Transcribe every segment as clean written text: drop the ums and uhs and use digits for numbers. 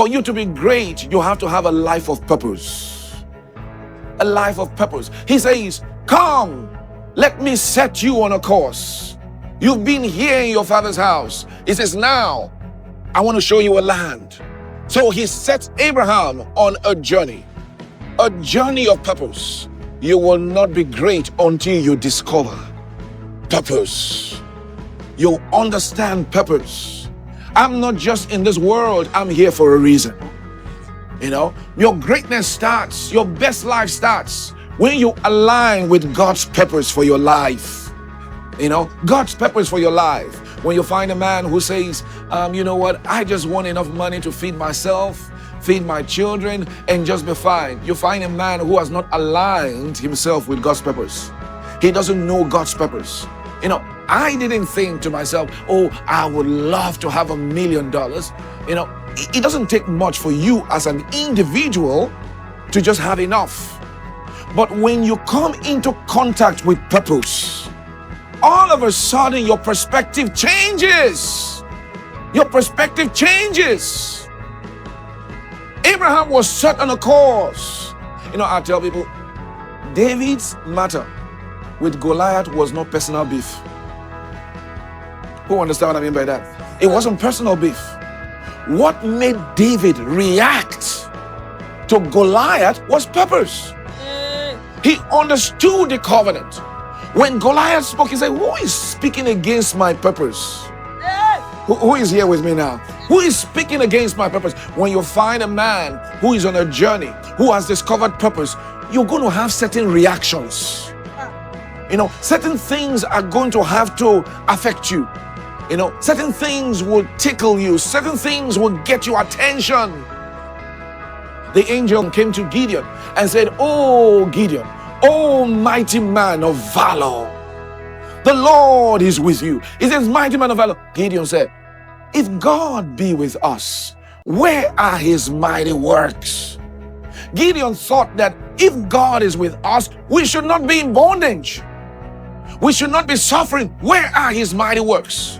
For you to be great, you have to have a life of purpose. A life of purpose. He says, come, let me set you on a course. You've been here in your father's house. He says, now, I want to show you a land. So he sets Abraham on a journey of purpose. You will not be great until you discover purpose. You understand purpose. I'm not just in this world, I'm here for a reason. Your greatness starts, your best life starts when you align with God's purpose for your life. God's purpose for your life. When you find a man who says, you know what, I just want enough money to feed myself, feed my children, and just be fine. You find a man who has not aligned himself with God's purpose. He doesn't know God's purpose. I didn't think to myself, oh, I would love to have $1 million. It doesn't take much for you as an individual to just have enough. But when you come into contact with purpose, all of a sudden your perspective changes. Your perspective changes. Abraham was set on a course. I tell people, David's matter with Goliath was not personal beef. Who understand what I mean by that? It wasn't personal beef. What made David react to Goliath was purpose. He understood the covenant. When Goliath spoke, he said, who is speaking against my purpose? Who is here with me now? Who is speaking against my purpose? When you find a man who is on a journey, who has discovered purpose, you're going to have certain reactions. Certain things are going to have to affect you. Certain things will tickle you. Certain things will get your attention. The angel came to Gideon and said, oh, Gideon, oh, mighty man of valor, the Lord is with you. He says, mighty man of valor. Gideon said, if God be with us, where are his mighty works? Gideon thought that if God is with us, we should not be in bondage. We should not be suffering. Where are his mighty works?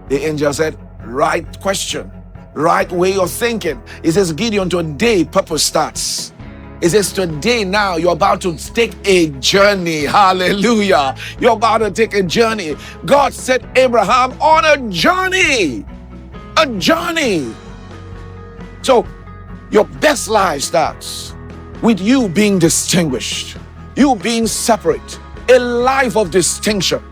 The angel said, right question, right way of thinking. He says, Gideon, today purpose starts. It says, today now you're about to take a journey. Hallelujah. You're about to take a journey. God set Abraham on a journey. A journey. So your best life starts with you being distinguished, you being separate, a life of distinction.